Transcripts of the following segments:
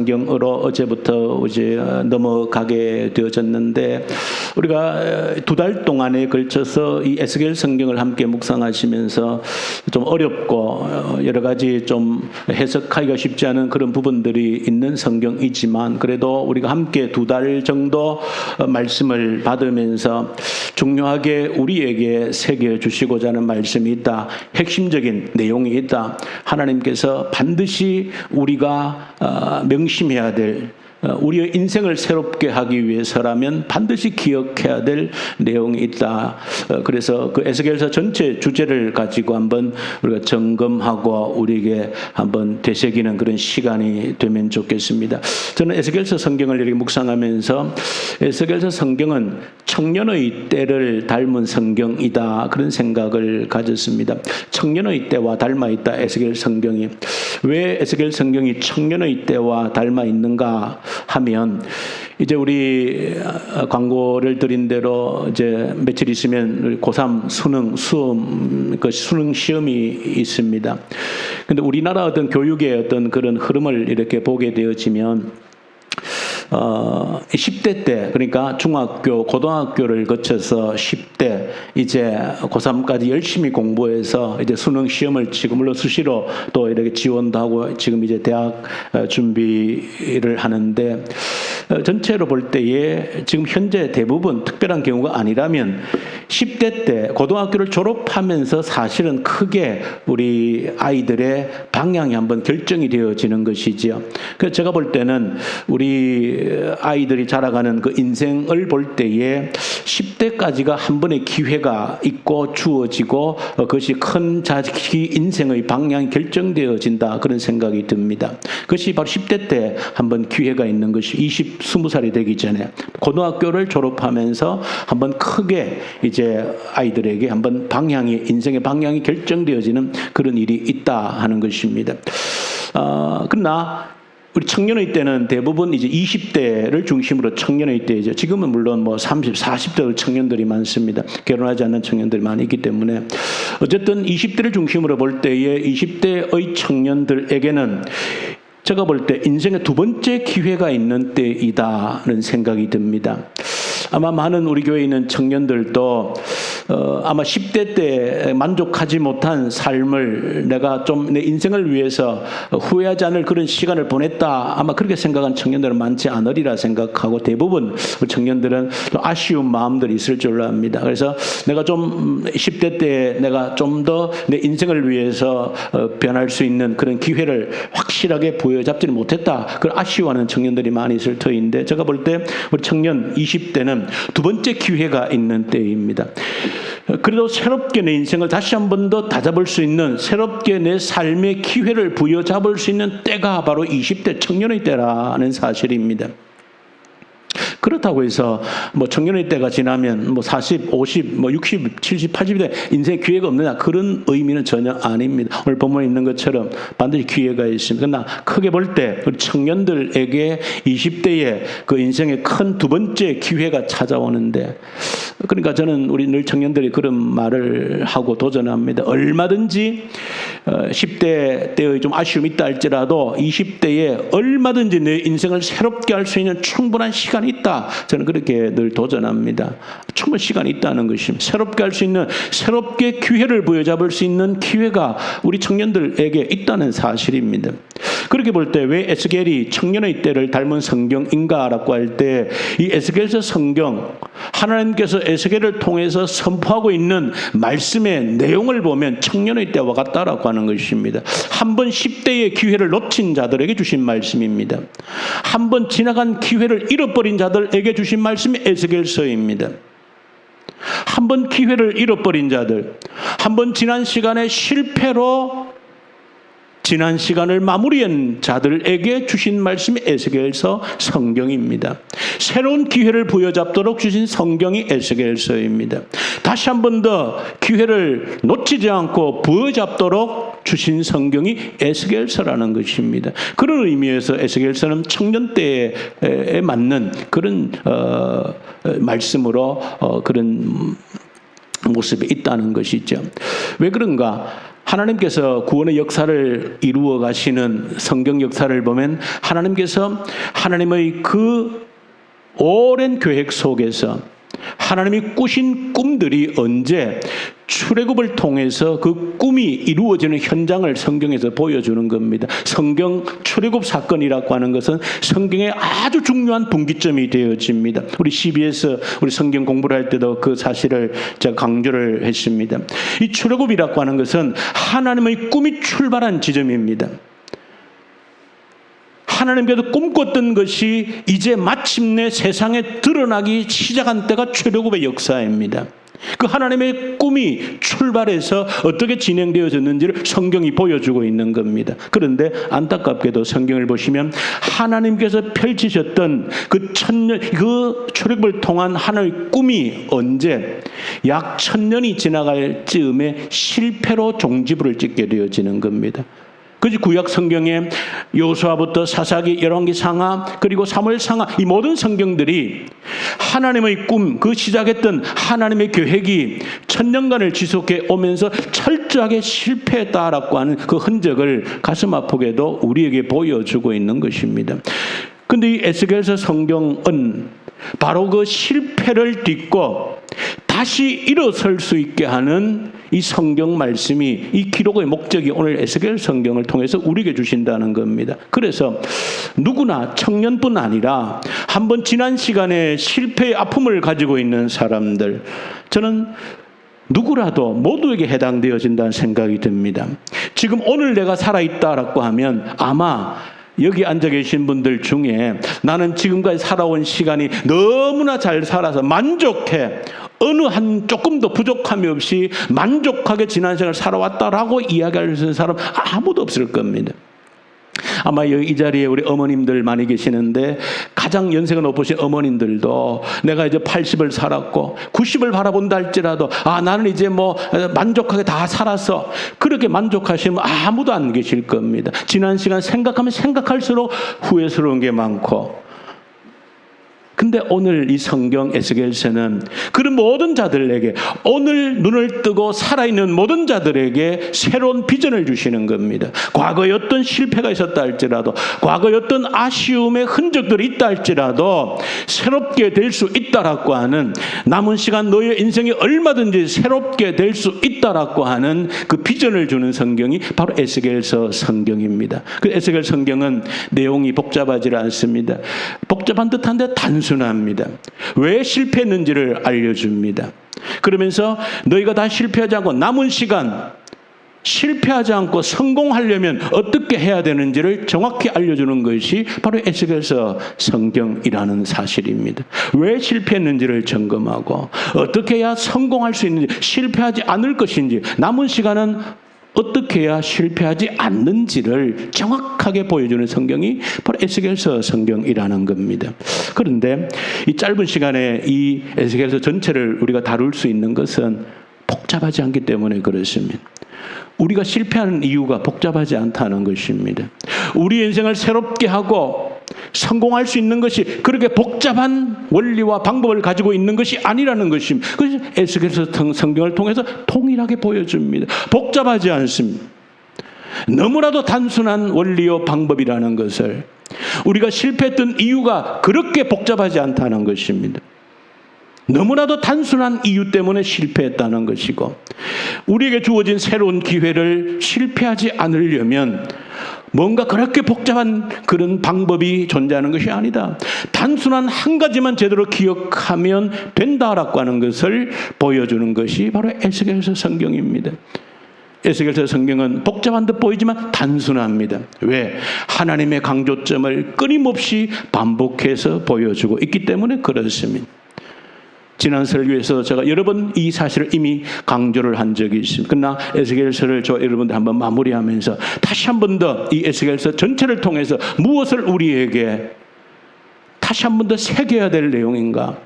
성경으로 어제부터 이제 넘어가게 되어졌는데, 우리가 2달 동안에 걸쳐서 이 에스겔 성경을 함께 묵상하시면서 좀 어렵고 여러 가지 좀 해석하기가 쉽지 않은 그런 부분들이 있는 성경이지만, 그래도 우리가 함께 2달 정도 말씀을 받으면서 중요하게 우리에게 새겨주시고자 하는 말씀이 있다, 핵심적인 내용이 있다, 하나님께서 반드시 우리가 명심해야 될, 우리의 인생을 새롭게 하기 위해서라면 반드시 기억해야 될 내용이 있다. 그래서 그 에스겔서 전체 주제를 가지고 한번 우리가 점검하고 우리에게 한번 되새기는 그런 시간이 되면 좋겠습니다. 저는 에스겔서 성경을 이렇게 묵상하면서 에스겔서 성경은 청년의 때를 닮은 성경이다, 그런 생각을 가졌습니다. 청년의 때와 닮아 있다, 에스겔 성경이. 왜 에스겔 성경이 청년의 때와 닮아 있는가 하면, 이제 우리 광고를 드린 대로 이제 며칠 있으면 고3 수능 수능 시험이 있습니다. 근데 우리나라 어떤 교육의 어떤 그런 흐름을 이렇게 보게 되어지면 10대 때, 그러니까 중학교, 고등학교를 거쳐서 10대, 이제 고3까지 열심히 공부해서 이제 수능 시험을 치고, 물론 수시로 또 이렇게 지원도 하고 지금 이제 대학 준비를 하는데, 전체로 볼 때에 지금 현재 대부분 특별한 경우가 아니라면 10대 때 고등학교를 졸업하면서 사실은 크게 우리 아이들의 방향이 한번 결정이 되어지는 것이죠. 그래서 제가 볼 때는 우리 아이들이 자라가는 그 인생을 볼 때에 10대까지가 한 번의 기회가 있고 주어지고, 그것이 큰 자기 인생의 방향이 결정되어진다, 그런 생각이 듭니다. 그것이 바로 10대 때 한번 기회가 있는 것이 20살이 되기 전에 고등학교를 졸업하면서 한번 크게 이제 아이들에게 한번 방향이, 인생의 방향이 결정되어지는 그런 일이 있다 하는 것입니다. 그러나 우리 청년의 때는 대부분 이제 20대를 중심으로 청년의 때이죠. 지금은 물론 뭐 30, 40대 청년들이 많습니다. 결혼하지 않는 청년들이 많이 있기 때문에, 어쨌든 20대를 중심으로 볼 때에 20대의 청년들에게는 제가 볼 때 인생의 2번째 기회가 있는 때이다는 생각이 듭니다. 아마 많은 우리 교회에 있는 청년들도 아마 10대 때 만족하지 못한 삶을 내가 좀 내 인생을 위해서 후회하지 않을 그런 시간을 보냈다, 아마 그렇게 생각한 청년들은 많지 않으리라 생각하고, 대부분 청년들은 아쉬운 마음들이 있을 줄로 압니다. 그래서 내가 좀 10대 때 내가 좀 더 내 인생을 위해서 변할 수 있는 그런 기회를 확실하게 부여잡지는 못했다, 그런 아쉬워하는 청년들이 많이 있을 터인데, 제가 볼 때 우리 청년 20대는 2번째 기회가 있는 때입니다. 그래도 새롭게 내 인생을 다시 한 번 더 다잡을 수 있는, 새롭게 내 삶의 기회를 부여잡을 수 있는 때가 바로 20대 청년의 때라는 사실입니다. 그렇다고 해서 뭐 청년의 때가 지나면 뭐 40, 50, 뭐 60, 70, 80대 인생의 기회가 없느냐, 그런 의미는 전혀 아닙니다. 오늘 본문에 있는 것처럼 반드시 기회가 있습니다. 그러나 크게 볼 때 우리 청년들에게 20대에 그 인생의 큰 2번째 기회가 찾아오는데, 그러니까 저는 우리 늘 청년들이 그런 말을 하고 도전합니다. 얼마든지 10대 때의 좀 아쉬움이 있다 할지라도 20대에 얼마든지 내 인생을 새롭게 할 수 있는 충분한 시간이 있다, 저는 그렇게 늘 도전합니다. 충분한 시간이 있다는 것입니다. 새롭게 할 수 있는, 새롭게 기회를 부여잡을 수 있는 기회가 우리 청년들에게 있다는 사실입니다. 그렇게 볼 때 왜 에스겔이 청년의 때를 닮은 성경인가라고 할 때, 이 에스겔서 성경, 하나님께서 에스겔을 통해서 선포하고 있는 말씀의 내용을 보면 청년의 때와 같다라고 하는 것입니다. 한 번 10대의 기회를 놓친 자들에게 주신 말씀입니다. 한 번 지나간 기회를 잃어버린 자들에게 주신 말씀이 에스겔서입니다. 한 번 기회를 잃어버린 자들, 한 번 지난 시간에 실패로 지난 시간을 마무리한 자들에게 주신 말씀이 에스겔서 성경입니다. 새로운 기회를 부여잡도록 주신 성경이 에스겔서입니다. 다시 한 번 더 기회를 놓치지 않고 부여잡도록 주신 성경이 에스겔서라는 것입니다. 그런 의미에서 에스겔서는 청년 때에 맞는 그런 말씀으로 그런 모습이 있다는 것이죠. 왜 그런가? 하나님께서 구원의 역사를 이루어 가시는 성경 역사를 보면 하나님께서 하나님의 그 오랜 계획 속에서 하나님이 꾸신 꿈들이 언제 출애굽을 통해서 그 꿈이 이루어지는 현장을 성경에서 보여주는 겁니다. 성경 출애굽 사건이라고 하는 것은 성경의 아주 중요한 분기점이 되어집니다. 우리 CBS 우리 성경 공부를 할 때도 그 사실을 제가 강조를 했습니다. 이 출애굽이라고 하는 것은 하나님의 꿈이 출발한 지점입니다. 하나님께서 꿈꿨던 것이 이제 마침내 세상에 드러나기 시작한 때가 출애굽의 역사입니다. 그 하나님의 꿈이 출발해서 어떻게 진행되어졌는지를 성경이 보여주고 있는 겁니다. 그런데 안타깝게도 성경을 보시면 하나님께서 펼치셨던 그 출애굽을 통한 하나님의 꿈이 언제 약 1000년이 지나갈 즈음에 실패로 종지부를 찍게 되어지는 겁니다. 그래서 구약 성경에 여호수아부터 사사기, 열왕기 상하, 그리고 사무엘 상하 이 모든 성경들이 하나님의 꿈, 그 시작했던 하나님의 계획이 1000년간을 지속해 오면서 철저하게 실패했다라고 하는 그 흔적을 가슴 아프게도 우리에게 보여주고 있는 것입니다. 그런데 이 에스겔서 성경은 바로 그 실패를 딛고 다시 일어설 수 있게 하는 이 성경 말씀이, 이 기록의 목적이 오늘 에스겔 성경을 통해서 우리에게 주신다는 겁니다. 그래서 누구나 청년뿐 아니라 한번 지난 시간에 실패의 아픔을 가지고 있는 사람들, 저는 누구라도 모두에게 해당되어진다는 생각이 듭니다. 지금 오늘 내가 살아있다라고 하면 아마 여기 앉아 계신 분들 중에 나는 지금까지 살아온 시간이 너무나 잘 살아서 만족해, 어느 한 조금도 부족함이 없이 만족하게 지난 생을 살아왔다라고 이야기할 수 있는 사람 아무도 없을 겁니다. 아마 이 자리에 우리 어머님들 많이 계시는데 가장 연세가 높으신 어머님들도 내가 이제 80을 살았고 90을 바라본다 할지라도 나는 이제 뭐 만족하게 다 살았어, 그렇게 만족하시면 아무도 안 계실 겁니다. 지난 시간 생각하면 생각할수록 후회스러운 게 많고, 근데 오늘 이 성경 에스겔서는 그런 모든 자들에게, 오늘 눈을 뜨고 살아있는 모든 자들에게 새로운 비전을 주시는 겁니다. 과거에 어떤 실패가 있었다 할지라도, 과거에 어떤 아쉬움의 흔적들이 있다 할지라도 새롭게 될 수 있다라고 하는, 남은 시간 너의 인생이 얼마든지 새롭게 될 수 있다라고 하는 그 비전을 주는 성경이 바로 에스겔서 성경입니다. 그 에스겔 성경은 내용이 복잡하지 않습니다. 복잡한 듯한데 단순합니다. 왜 실패했는지를 알려줍니다. 그러면서 너희가 다 실패하지 않고 남은 시간 실패하지 않고 성공하려면 어떻게 해야 되는지를 정확히 알려주는 것이 바로 에스겔서 성경이라는 사실입니다. 왜 실패했는지를 점검하고 어떻게 해야 성공할 수 있는지, 실패하지 않을 것인지, 남은 시간은 어떻게 해야 실패하지 않는지를 정확하게 보여주는 성경이 바로 에스겔서 성경이라는 겁니다. 그런데 이 짧은 시간에 이 에스겔서 전체를 우리가 다룰 수 있는 것은 복잡하지 않기 때문에 그렇습니다. 우리가 실패하는 이유가 복잡하지 않다는 것입니다. 우리 인생을 새롭게 하고 성공할 수 있는 것이 그렇게 복잡한 원리와 방법을 가지고 있는 것이 아니라는 것입니다. 그래서 에스겔서 성경을 통해서 동일하게 보여줍니다. 복잡하지 않습니다. 너무나도 단순한 원리요 방법이라는 것을, 우리가 실패했던 이유가 그렇게 복잡하지 않다는 것입니다. 너무나도 단순한 이유 때문에 실패했다는 것이고, 우리에게 주어진 새로운 기회를 실패하지 않으려면 뭔가 그렇게 복잡한 그런 방법이 존재하는 것이 아니다. 단순한 한 가지만 제대로 기억하면 된다라고 하는 것을 보여주는 것이 바로 에스겔서 성경입니다. 에스겔서 성경은 복잡한 듯 보이지만 단순합니다. 왜? 하나님의 강조점을 끊임없이 반복해서 보여주고 있기 때문에 그렇습니다. 지난 설교에서 제가 여러 번 이 사실을 이미 강조를 한 적이 있습니다. 그러나 에스겔서를 여러분들 한번 마무리하면서 다시 한 번 더 이 에스겔서 전체를 통해서 무엇을 우리에게 다시 한 번 더 새겨야 될 내용인가?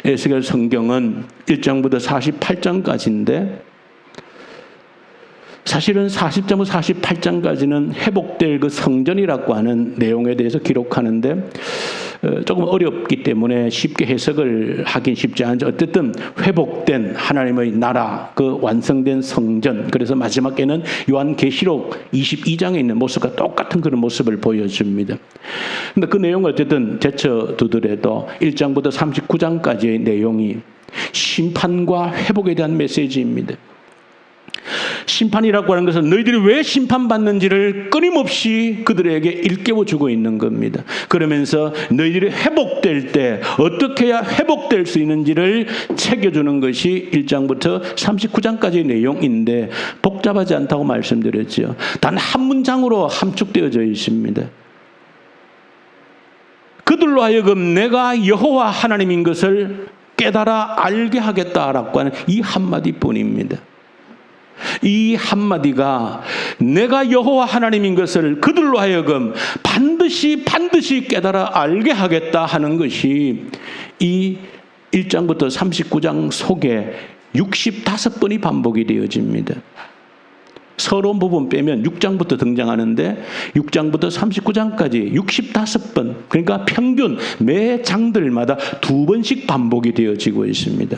에스겔 성경은 1장부터 48장까지인데 사실은 40장부터 48장까지는 회복될 그 성전이라고 하는 내용에 대해서 기록하는데 조금 어렵기 때문에 쉽게 해석을 하긴 쉽지 않죠. 어쨌든 회복된 하나님의 나라, 그 완성된 성전, 그래서 마지막에는 요한계시록 22장에 있는 모습과 똑같은 그런 모습을 보여줍니다. 근데 그 내용을 어쨌든 제쳐두더라도 1장부터 39장까지의 내용이 심판과 회복에 대한 메시지입니다. 심판이라고 하는 것은 너희들이 왜 심판받는지를 끊임없이 그들에게 일깨워주고 있는 겁니다. 그러면서 너희들이 회복될 때 어떻게 해야 회복될 수 있는지를 새겨주는 것이 1장부터 39장까지의 내용인데 복잡하지 않다고 말씀드렸죠. 단 한 문장으로 함축되어져 있습니다. 그들로 하여금 내가 여호와 하나님인 것을 깨달아 알게 하겠다라고 하는 이 한마디뿐입니다. 이 한마디가 내가 여호와 하나님인 것을 그들로 하여금 반드시 깨달아 알게 하겠다 하는 것이 이 1장부터 39장 속에 65번이 반복이 되어집니다. 서론 부분 빼면 6장부터 등장하는데 6장부터 39장까지 65번, 그러니까 평균 매 장들마다 2번씩 반복이 되어지고 있습니다.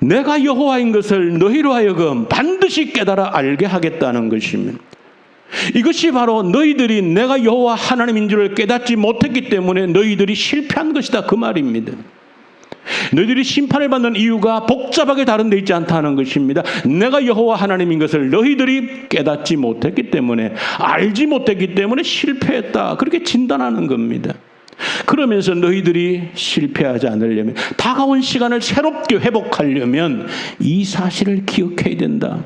내가 여호와인 것을 너희로 하여금 반드시 깨달아 알게 하겠다는 것입니다. 이것이 바로 너희들이 내가 여호와 하나님인 줄을 깨닫지 못했기 때문에 너희들이 실패한 것이다 그 말입니다. 너희들이 심판을 받는 이유가 복잡하게 다른 데 있지 않다는 것입니다. 내가 여호와 하나님인 것을 너희들이 깨닫지 못했기 때문에, 알지 못했기 때문에 실패했다, 그렇게 진단하는 겁니다. 그러면서 너희들이 실패하지 않으려면, 다가온 시간을 새롭게 회복하려면 이 사실을 기억해야 된다.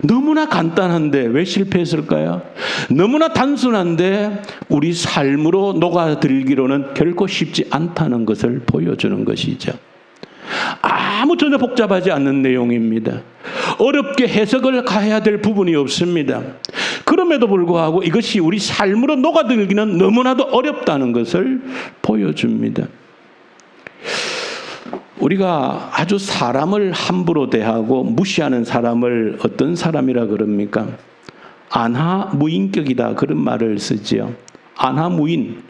너무나 간단한데 왜 실패했을까요? 너무나 단순한데 우리 삶으로 녹아들기로는 결코 쉽지 않다는 것을 보여주는 것이죠. 아무 전혀 복잡하지 않는 내용입니다. 어렵게 해석을 가해야 될 부분이 없습니다. 그럼에도 불구하고 이것이 우리 삶으로 녹아들기는 너무나도 어렵다는 것을 보여줍니다. 우리가 아주 사람을 함부로 대하고 무시하는 사람을 어떤 사람이라 그럽니까? 안하무인격이다, 그런 말을 쓰지요. 안하무인,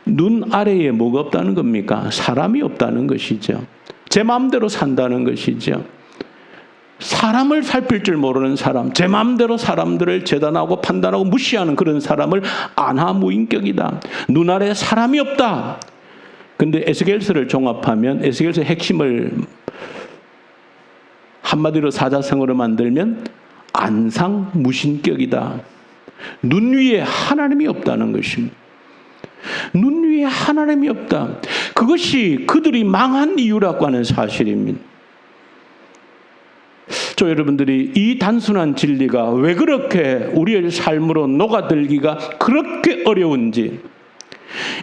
눈 아래에 뭐가 없다는 겁니까? 사람이 없다는 것이죠. 제 마음대로 산다는 것이죠. 사람을 살필 줄 모르는 사람, 제 마음대로 사람들을 재단하고 판단하고 무시하는 그런 사람을 안하무인격이다, 눈 아래에 사람이 없다. 근데 에스겔서를 종합하면 에스겔서의 핵심을 한마디로 사자성어로 만들면 안상무신격이다. 눈 위에 하나님이 없다는 것입니다. 눈 위에 하나님이 없다. 그것이 그들이 망한 이유라고 하는 사실입니다. 저 여러분들이 이 단순한 진리가 왜 그렇게 우리의 삶으로 녹아들기가 그렇게 어려운지,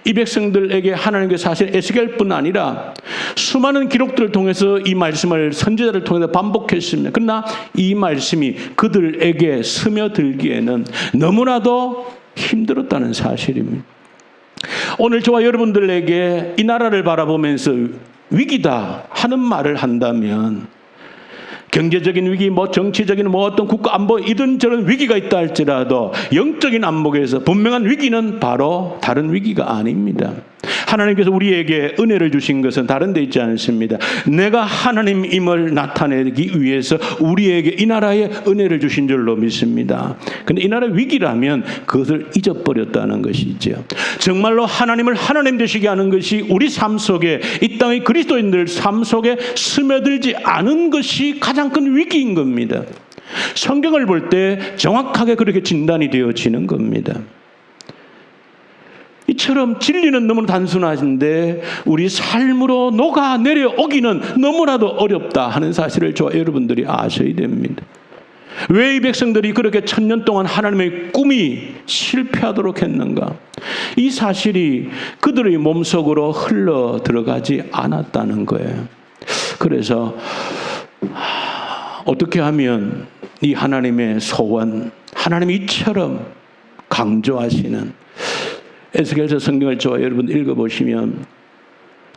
이 백성들에게 하나님께서 사실 에스겔뿐 아니라 수많은 기록들을 통해서 이 말씀을 선지자를 통해서 반복했습니다. 그러나 이 말씀이 그들에게 스며들기에는 너무나도 힘들었다는 사실입니다. 오늘 저와 여러분들에게 이 나라를 바라보면서 위기다 하는 말을 한다면, 경제적인 위기, 정치적인 어떤 국가 안보 이런저런 위기가 있다 할지라도 영적인 안목에서 분명한 위기는 바로 다른 위기가 아닙니다. 하나님께서 우리에게 은혜를 주신 것은 다른 데 있지 않습니다. 내가 하나님임을 나타내기 위해서 우리에게 이 나라에 은혜를 주신 줄로 믿습니다. 그런데 이 나라의 위기라면 그것을 잊어버렸다는 것이죠. 정말로 하나님을 하나님 되시게 하는 것이 우리 삶 속에, 이 땅의 그리스도인들 삶 속에 스며들지 않은 것이 가장 큰 위기인 겁니다. 성경을 볼 때 정확하게 그렇게 진단이 되어지는 겁니다. 이처럼 진리는 너무 단순한데 우리 삶으로 녹아내려오기는 너무나도 어렵다 하는 사실을 저와 여러분들이 아셔야 됩니다. 왜 이 백성들이 그렇게 1000년 동안 하나님의 꿈이 실패하도록 했는가? 이 사실이 그들의 몸속으로 흘러 들어가지 않았다는 거예요. 그래서 어떻게 하면 이 하나님의 소원, 하나님이 이처럼 강조하시는 에스겔서 성경을 저와 여러분 읽어보시면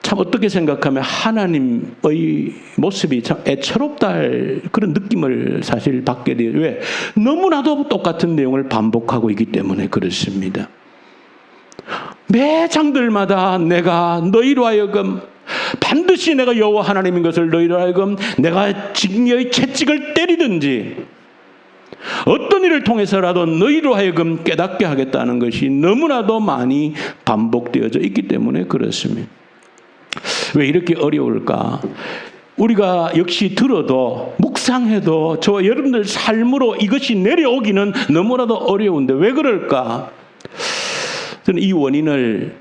참 어떻게 생각하면 하나님의 모습이 참 애처롭다 할 그런 느낌을 사실 받게 돼요. 왜? 너무나도 똑같은 내용을 반복하고 있기 때문에 그렇습니다. 매 장들마다 내가 너희로 하여금 반드시 내가 여호와 하나님인 것을 너희로 하여금 내가 직녀의 채찍을 때리든지 어떤 일을 통해서라도 너희로 하여금 깨닫게 하겠다는 것이 너무나도 많이 반복되어져 있기 때문에 그렇습니다. 왜 이렇게 어려울까? 우리가 역시 들어도 묵상해도 저 여러분들 삶으로 이것이 내려오기는 너무나도 어려운데 왜 그럴까? 저는 이 원인을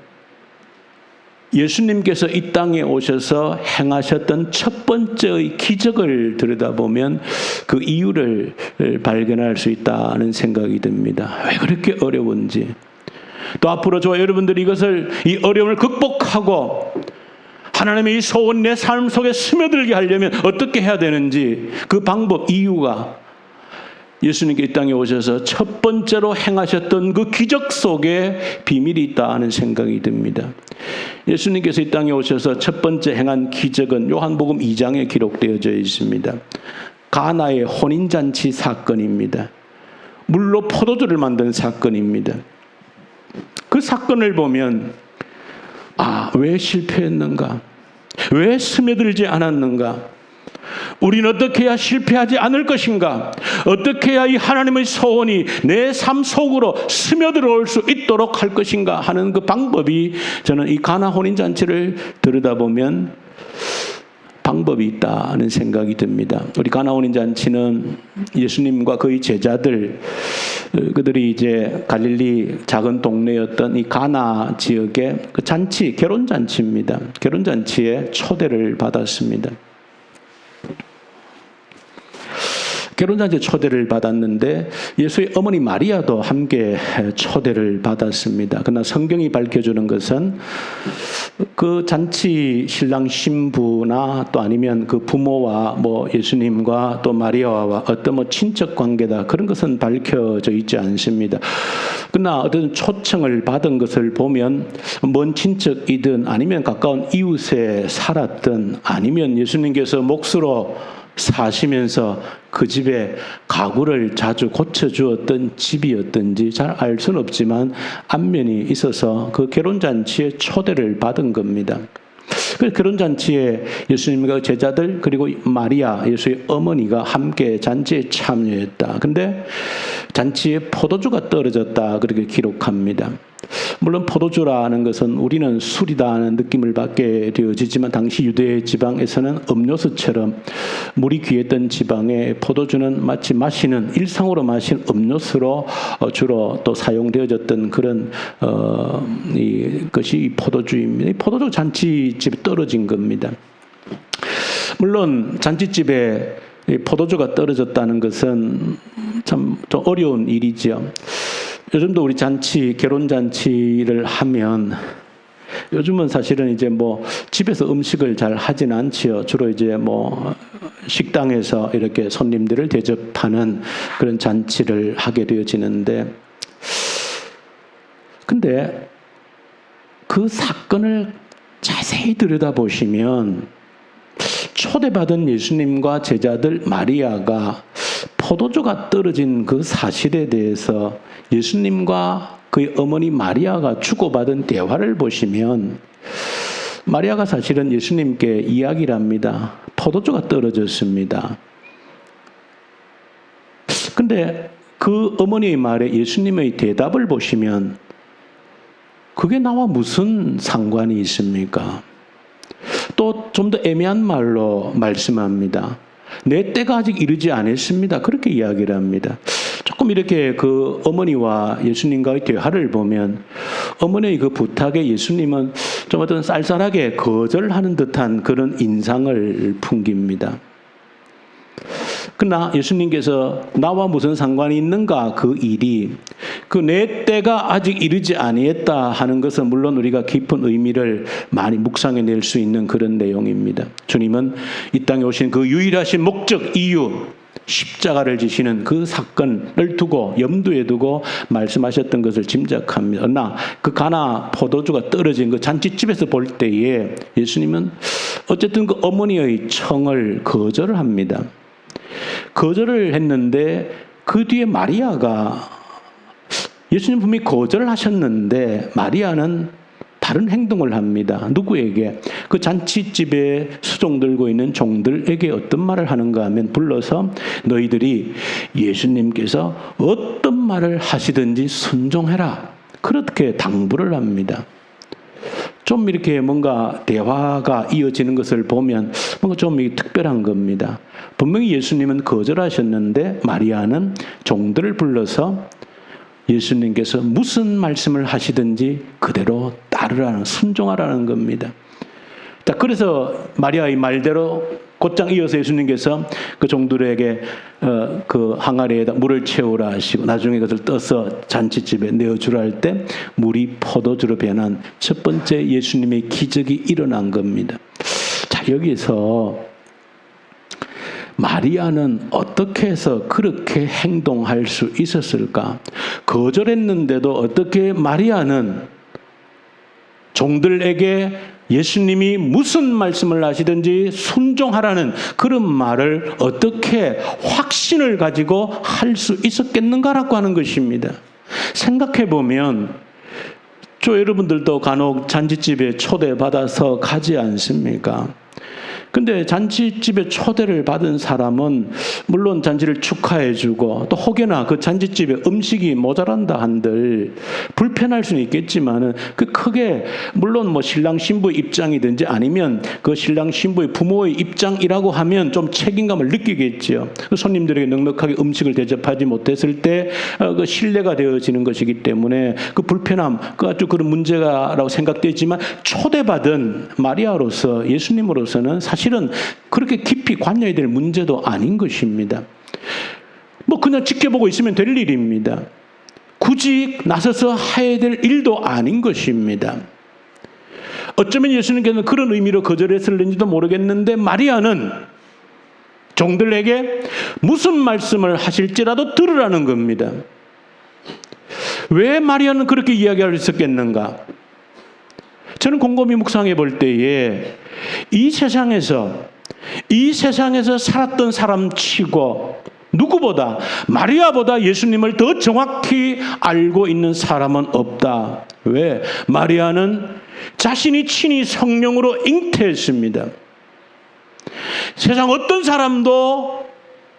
예수님께서 이 땅에 오셔서 행하셨던 첫 번째의 기적을 들여다보면 그 이유를 발견할 수 있다는 생각이 듭니다. 왜 그렇게 어려운지. 또 앞으로 저와 여러분들이 이 어려움을 극복하고 하나님의 이 소원 내 삶 속에 스며들게 하려면 어떻게 해야 되는지 그 방법, 이유가 예수님께 이 땅에 오셔서 첫 번째로 행하셨던 그 기적 속에 비밀이 있다는 생각이 듭니다. 예수님께서 이 땅에 오셔서 첫 번째 행한 기적은 요한복음 2장에 기록되어져 있습니다. 가나의 혼인잔치 사건입니다. 물로 포도주를 만든 사건입니다. 그 사건을 보면 왜 실패했는가? 왜 스며들지 않았는가? 우리는 어떻게 해야 실패하지 않을 것인가? 어떻게 해야 이 하나님의 소원이 내 삶 속으로 스며들어올 수 있도록 할 것인가 하는 그 방법이 저는 이 가나 혼인잔치를 들여다보면 방법이 있다는 생각이 듭니다. 우리 가나 혼인잔치는 예수님과 그의 제자들 그들이 이제 갈릴리 작은 동네였던 이 가나 지역의 그 잔치, 결혼잔치입니다. 결혼잔치에 초대를 받았습니다. 결혼잔치에 초대를 받았는데 예수의 어머니 마리아도 함께 초대를 받았습니다. 그러나 성경이 밝혀주는 것은 그 잔치 신랑 신부나 또 아니면 그 부모와 예수님과 또 마리아와 어떤 친척 관계다 그런 것은 밝혀져 있지 않습니다. 그러나 어떤 초청을 받은 것을 보면 먼 친척이든 아니면 가까운 이웃에 살았든 아니면 예수님께서 몫으로 사시면서 그 집에 가구를 자주 고쳐주었던 집이었든지 잘 알 수는 없지만 안면이 있어서 그 결혼잔치에 초대를 받은 겁니다. 그 결혼잔치에 예수님과 제자들 그리고 마리아 예수의 어머니가 함께 잔치에 참여했다. 근데 잔치에 포도주가 떨어졌다 그렇게 기록합니다. 물론 포도주라는 것은 우리는 술이다 하는 느낌을 받게 되어지지만 당시 유대 지방에서는 음료수처럼 물이 귀했던 지방에 포도주는 마치 마시는 일상으로 마신 음료수로 주로 또 사용되어졌던 그런 것이 포도주입니다. 포도주 잔치집에 떨어진 겁니다. 물론 잔치집에 포도주가 떨어졌다는 것은 참 좀 어려운 일이죠. 요즘도 우리 결혼잔치를 하면 요즘은 사실은 이제 집에서 음식을 잘 하진 않지요. 주로 이제 식당에서 이렇게 손님들을 대접하는 그런 잔치를 하게 되어지는데 근데 그 사건을 자세히 들여다보시면 초대받은 예수님과 제자들 마리아가 포도주가 떨어진 그 사실에 대해서 예수님과 그의 어머니 마리아가 주고받은 대화를 보시면 마리아가 사실은 예수님께 이야기를 합니다. 포도주가 떨어졌습니다. 근데 그 어머니의 말에 예수님의 대답을 보시면 그게 나와 무슨 상관이 있습니까? 또 좀 더 애매한 말로 말씀합니다. 내 때가 아직 이르지 않았습니다. 그렇게 이야기를 합니다. 조금 이렇게 그 어머니와 예수님과의 대화를 보면 어머니의 그 부탁에 예수님은 좀 어떤 쌀쌀하게 거절하는 듯한 그런 인상을 풍깁니다. 그러나 예수님께서 나와 무슨 상관이 있는가 그 일이 그 내 때가 아직 이르지 아니했다 하는 것은 물론 우리가 깊은 의미를 많이 묵상해낼 수 있는 그런 내용입니다. 주님은 이 땅에 오신 그 유일하신 목적 이유 십자가를 지시는 그 사건을 두고 염두에 두고 말씀하셨던 것을 짐작합니다. 그러나 그 가나 포도주가 떨어진 그 잔치집에서 볼 때에 예수님은 어쨌든 그 어머니의 청을 거절을 합니다. 거절을 했는데 그 뒤에 마리아가 예수님 분명히 거절을 하셨는데 마리아는 다른 행동을 합니다. 누구에게? 그 잔치집에 수종 들고 있는 종들에게 어떤 말을 하는가 하면 불러서 너희들이 예수님께서 어떤 말을 하시든지 순종해라. 그렇게 당부를 합니다. 좀 이렇게 뭔가 대화가 이어지는 것을 보면 뭔가 좀 특별한 겁니다. 분명히 예수님은 거절하셨는데 마리아는 종들을 불러서 예수님께서 무슨 말씀을 하시든지 그대로 따르라는, 순종하라는 겁니다. 그래서 마리아의 말대로 곧장 이어서 예수님께서 그 종들에게 그 항아리에다 물을 채우라 하시고 나중에 그것을 떠서 잔치집에 내어주라 할 때 물이 포도주로 변한 첫 번째 예수님의 기적이 일어난 겁니다. 자, 여기서 마리아는 어떻게 해서 그렇게 행동할 수 있었을까? 거절했는데도 어떻게 마리아는 종들에게 예수님이 무슨 말씀을 하시든지 순종하라는 그런 말을 어떻게 확신을 가지고 할 수 있었겠는가라고 하는 것입니다. 생각해 보면 여러분들도 간혹 잔치집에 초대받아서 가지 않습니까? 근데 잔치집에 초대를 받은 사람은 물론 잔치를 축하해주고 또 혹여나 그 잔치집에 음식이 모자란다 한들 불편할 수는 있겠지만은 그 크게 물론 뭐 신랑 신부의 입장이든지 아니면 그 신랑 신부의 부모의 입장이라고 하면 좀 책임감을 느끼겠죠. 손님들에게 넉넉하게 음식을 대접하지 못했을 때 그 신뢰가 되어지는 것이기 때문에 그 불편함, 그 아주 그런 문제가라고 생각되지만 초대받은 마리아로서 예수님으로서는 사실은 그렇게 깊이 관여해야 될 문제도 아닌 것입니다. 뭐 그냥 지켜보고 있으면 될 일입니다. 굳이 나서서 해야 될 일도 아닌 것입니다. 어쩌면 예수님께서는 그런 의미로 거절했을는지도 모르겠는데 마리아는 종들에게 무슨 말씀을 하실지라도 들으라는 겁니다. 왜 마리아는 그렇게 이야기할 수 있었겠는가? 저는 곰곰이 묵상해 볼 때에 이 세상에서 살았던 사람 치고 누구보다 마리아보다 예수님을 더 정확히 알고 있는 사람은 없다. 왜? 마리아는 자신이 친히 성령으로 잉태했습니다. 세상 어떤 사람도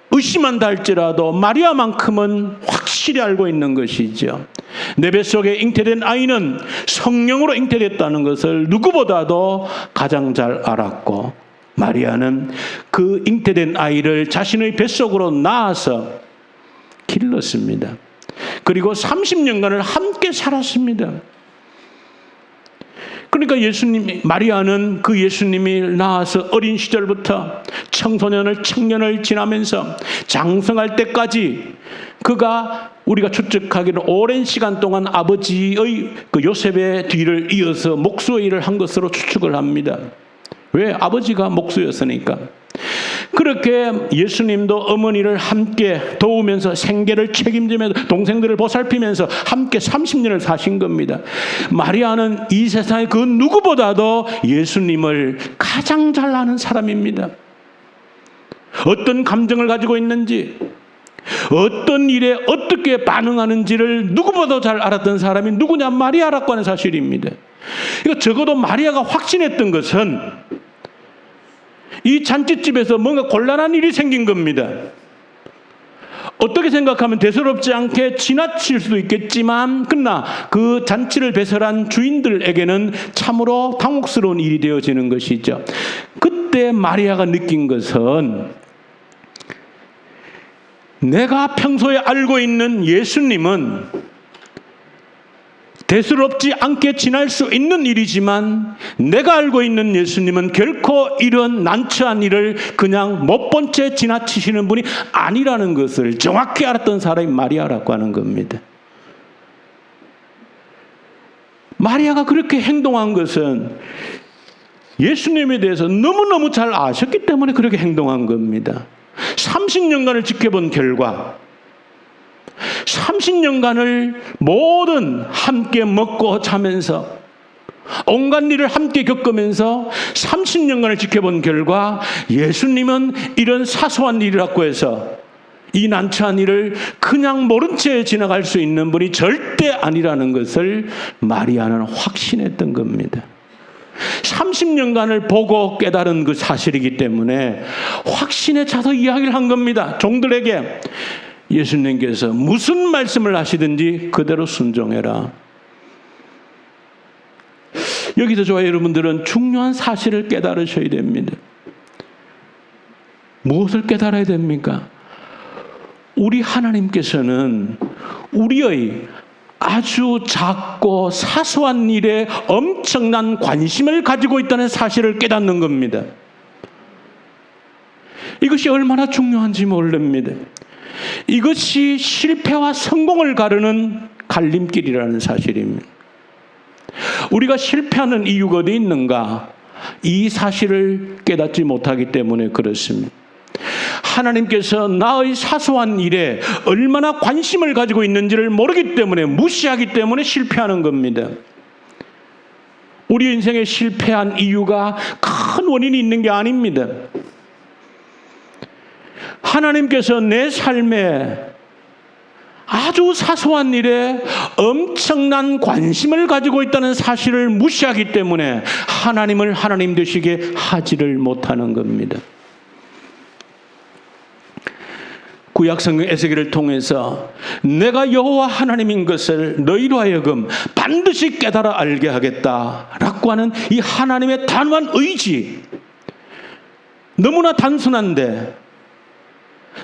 의심한다 할지라도 마리아만큼은 확실히 알고 있는 것이죠. 내 뱃속에 잉태된 아이는 성령으로 잉태됐다는 것을 누구보다도 가장 잘 알았고 마리아는 그 잉태된 아이를 자신의 뱃속으로 낳아서 길렀습니다. 그리고 30년간을 함께 살았습니다. 그러니까 마리아는 그 예수님이 낳아서 어린 시절부터 청년을 지나면서 장성할 때까지 그가 우리가 추측하기는 오랜 시간 동안 아버지의 그 요셉의 뒤를 이어서 목수의 일을 한 것으로 추측을 합니다. 왜? 아버지가 목수였으니까. 그렇게 예수님도 어머니를 함께 도우면서 생계를 책임지면서 동생들을 보살피면서 함께 30년을 사신 겁니다. 마리아는 이 세상의 그 누구보다도 예수님을 가장 잘 아는 사람입니다. 어떤 감정을 가지고 있는지, 어떤 일에 어떻게 반응하는지를 누구보다 잘 알았던 사람이 누구냐? 마리아라고 하는 사실입니다. 그러니까 적어도 마리아가 확신했던 것은 이 잔치집에서 뭔가 곤란한 일이 생긴 겁니다. 어떻게 생각하면 대수롭지 않게 지나칠 수도 있겠지만 그러나 그 잔치를 배설한 주인들에게는 참으로 당혹스러운 일이 되어지는 것이죠. 그때 마리아가 느낀 것은 내가 평소에 알고 있는 예수님은 대수롭지 않게 지날 수 있는 일이지만 내가 알고 있는 예수님은 결코 이런 난처한 일을 그냥 못 본 채 지나치시는 분이 아니라는 것을 정확히 알았던 사람이 마리아라고 하는 겁니다. 마리아가 그렇게 행동한 것은 예수님에 대해서 너무너무 잘 아셨기 때문에 그렇게 행동한 겁니다. 30년간을 지켜본 결과 30년간을 모든 함께 먹고 자면서 온갖 일을 함께 겪으면서 30년간을 지켜본 결과 예수님은 이런 사소한 일이라고 해서 이 난처한 일을 그냥 모른 채 지나갈 수 있는 분이 절대 아니라는 것을 마리아는 확신했던 겁니다. 30년간을 보고 깨달은 그 사실이기 때문에 확신에 차서 이야기를 한 겁니다. 종들에게 예수님께서 무슨 말씀을 하시든지 그대로 순종해라. 여기서 저와 여러분들은 중요한 사실을 깨달으셔야 됩니다. 무엇을 깨달아야 됩니까? 우리 하나님께서는 우리의 아주 작고 사소한 일에 엄청난 관심을 가지고 있다는 사실을 깨닫는 겁니다. 이것이 얼마나 중요한지 모릅니다. 이것이 실패와 성공을 가르는 갈림길이라는 사실입니다. 우리가 실패하는 이유가 어디 있는가? 이 사실을 깨닫지 못하기 때문에 그렇습니다. 하나님께서 나의 사소한 일에 얼마나 관심을 가지고 있는지를 모르기 때문에, 무시하기 때문에 실패하는 겁니다. 우리 인생에 실패한 이유가 큰 원인이 있는 게 아닙니다. 하나님께서 내 삶에 아주 사소한 일에 엄청난 관심을 가지고 있다는 사실을 무시하기 때문에 하나님을 하나님 되시게 하지를 못하는 겁니다. 구약성경 에스겔을 통해서 내가 여호와 하나님인 것을 너희로 하여금 반드시 깨달아 알게 하겠다라고 하는 이 하나님의 단호한 의지, 너무나 단순한데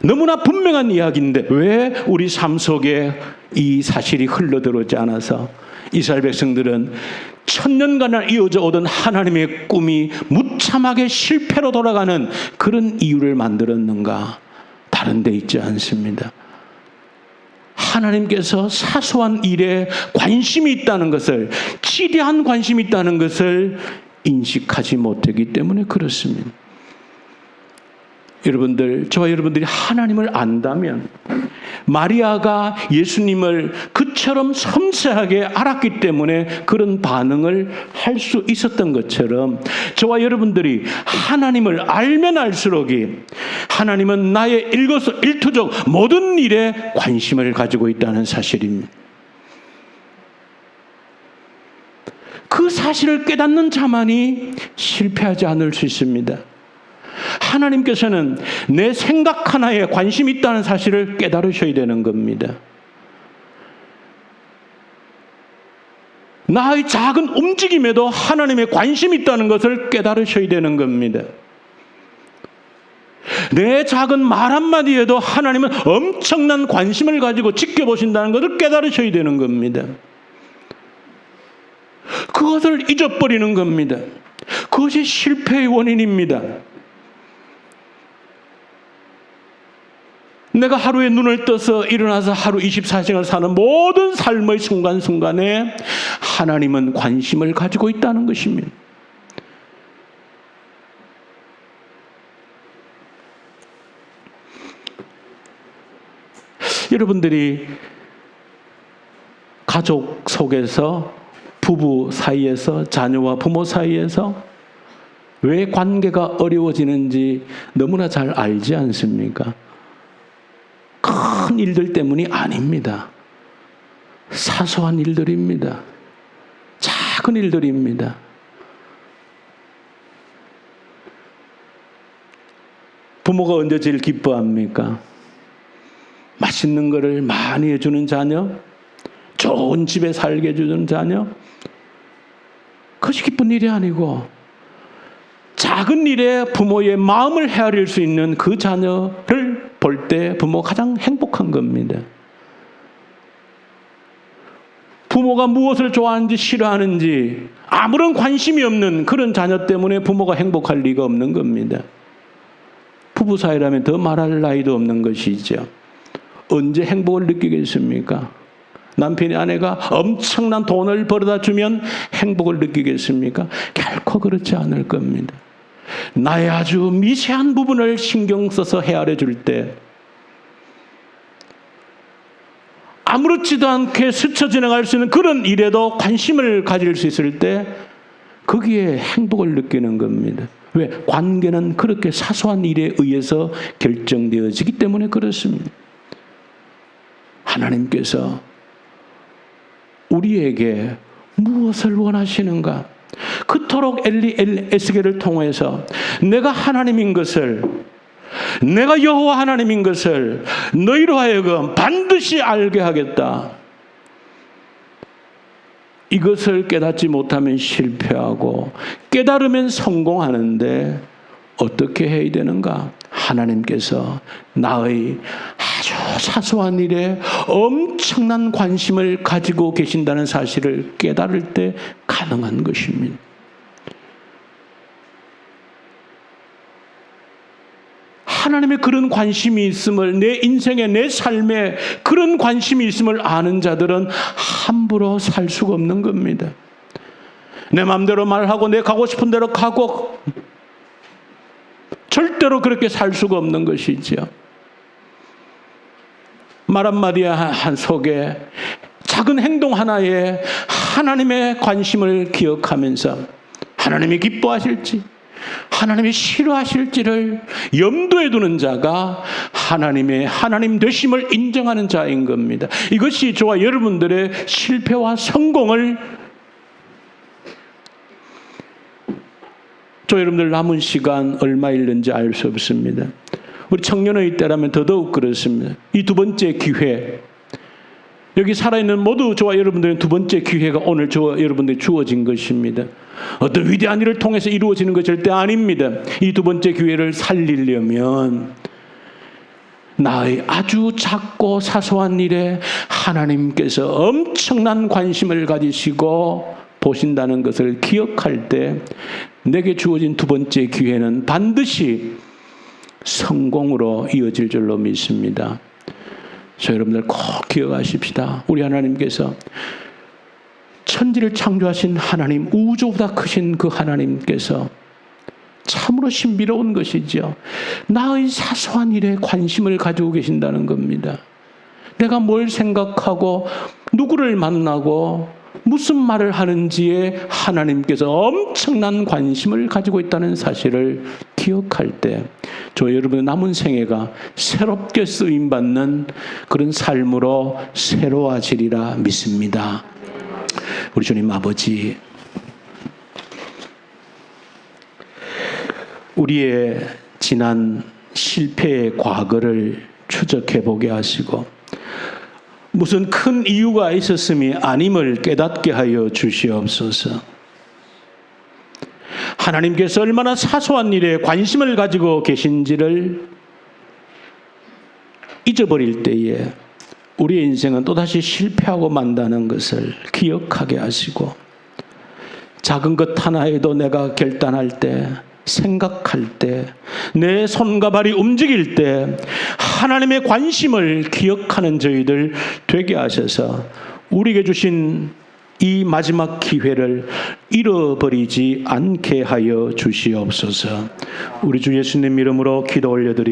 너무나 분명한 이야기인데 왜 우리 삶 속에 이 사실이 흘러들어오지 않아서 이스라엘 백성들은 천년간 이어져 오던 하나님의 꿈이 무참하게 실패로 돌아가는 그런 이유를 만들었는가? 다른 데 있지 않습니다. 하나님께서 사소한 일에 관심이 있다는 것을, 지대한 관심이 있다는 것을 인식하지 못하기 때문에 그렇습니다. 여러분들, 저와 여러분들이 하나님을 안다면, 마리아가 예수님을 그처럼 섬세하게 알았기 때문에 그런 반응을 할 수 있었던 것처럼 저와 여러분들이 하나님을 알면 알수록이 하나님은 나의 일거수일투족 모든 일에 관심을 가지고 있다는 사실입니다. 그 사실을 깨닫는 자만이 실패하지 않을 수 있습니다. 하나님께서는 내 생각 하나에 관심이 있다는 사실을 깨달으셔야 되는 겁니다. 나의 작은 움직임에도 하나님의 관심이 있다는 것을 깨달으셔야 되는 겁니다. 내 작은 말 한마디에도 하나님은 엄청난 관심을 가지고 지켜보신다는 것을 깨달으셔야 되는 겁니다. 그것을 잊어버리는 겁니다. 그것이 실패의 원인입니다. 내가 하루에 눈을 떠서 일어나서 하루 24시간을 사는 모든 삶의 순간순간에 하나님은 관심을 가지고 있다는 것입니다. 여러분들이 가족 속에서, 부부 사이에서, 자녀와 부모 사이에서 왜 관계가 어려워지는지 너무나 잘 알지 않습니까? 큰 일들 때문이 아닙니다. 사소한 일들입니다. 작은 일들입니다. 부모가 언제 제일 기뻐합니까? 맛있는 거를 많이 해주는 자녀, 좋은 집에 살게 해주는 자녀, 그것이 기쁜 일이 아니고 작은 일에 부모의 마음을 헤아릴 수 있는 그 자녀를 볼 때 부모가 가장 행복한 겁니다. 부모가 무엇을 좋아하는지 싫어하는지 아무런 관심이 없는 그런 자녀 때문에 부모가 행복할 리가 없는 겁니다. 부부 사이라면 더 말할 나위도 없는 것이죠. 언제 행복을 느끼겠습니까? 남편이 아내가 엄청난 돈을 벌어다 주면 행복을 느끼겠습니까? 결코 그렇지 않을 겁니다. 나의 아주 미세한 부분을 신경 써서 헤아려 줄 때, 아무렇지도 않게 스쳐 지나갈 수 있는 그런 일에도 관심을 가질 수 있을 때 거기에 행복을 느끼는 겁니다. 왜? 관계는 그렇게 사소한 일에 의해서 결정되어지기 때문에 그렇습니다. 하나님께서 우리에게 무엇을 원하시는가? 그토록 에스겔을 통해서 내가 하나님인 것을, 내가 여호와 하나님인 것을 너희로 하여금 반드시 알게 하겠다. 이것을 깨닫지 못하면 실패하고 깨달으면 성공하는데 어떻게 해야 되는가? 하나님께서 나의 아주 사소한 일에 엄청난 관심을 가지고 계신다는 사실을 깨달을 때 가능한 것입니다. 하나님의 그런 관심이 있음을, 내 인생에, 내 삶에 그런 관심이 있음을 아는 자들은 함부로 살 수가 없는 겁니다. 내 마음대로 말하고 내 가고 싶은 대로 가고 절대로 그렇게 살 수가 없는 것이죠. 말 한마디 한 속에 작은 행동 하나에 하나님의 관심을 기억하면서 하나님이 기뻐하실지 하나님이 싫어하실지를 염두에 두는 자가 하나님의 하나님 되심을 인정하는 자인 겁니다. 이것이 저와 여러분들의 실패와 성공을, 저 여러분들 남은 시간 얼마 있는지 알 수 없습니다. 우리 청년의 때라면 더더욱 그렇습니다. 이 두 번째 기회, 여기 살아있는 모두 저와 여러분들은 두 번째 기회가 오늘 저와 여러분들이 주어진 것입니다. 어떤 위대한 일을 통해서 이루어지는 것 절대 아닙니다. 이 두 번째 기회를 살리려면 나의 아주 작고 사소한 일에 하나님께서 엄청난 관심을 가지시고 보신다는 것을 기억할 때 내게 주어진 두 번째 기회는 반드시 성공으로 이어질 줄로 믿습니다. 저 여러분들 꼭 기억하십시다. 우리 하나님께서 천지를 창조하신 하나님, 우주보다 크신 그 하나님께서 참으로 신비로운 것이죠. 나의 사소한 일에 관심을 가지고 계신다는 겁니다. 내가 뭘 생각하고 누구를 만나고 무슨 말을 하는지에 하나님께서 엄청난 관심을 가지고 있다는 사실을 기억할 때 저 여러분의 남은 생애가 새롭게 쓰임받는 그런 삶으로 새로워지리라 믿습니다. 우리 주님 아버지, 우리의 지난 실패의 과거를 추적해보게 하시고 무슨 큰 이유가 있었음이 아님을 깨닫게 하여 주시옵소서. 하나님께서 얼마나 사소한 일에 관심을 가지고 계신지를 잊어버릴 때에 우리의 인생은 또다시 실패하고 만다는 것을 기억하게 하시고, 작은 것 하나에도 내가 결단할 때, 생각할 때, 내 손과 발이 움직일 때 하나님의 관심을 기억하는 저희들 되게 하셔서 우리에게 주신 이 마지막 기회를 잃어버리지 않게 하여 주시옵소서. 우리 주 예수님 이름으로 기도 올려드립니다.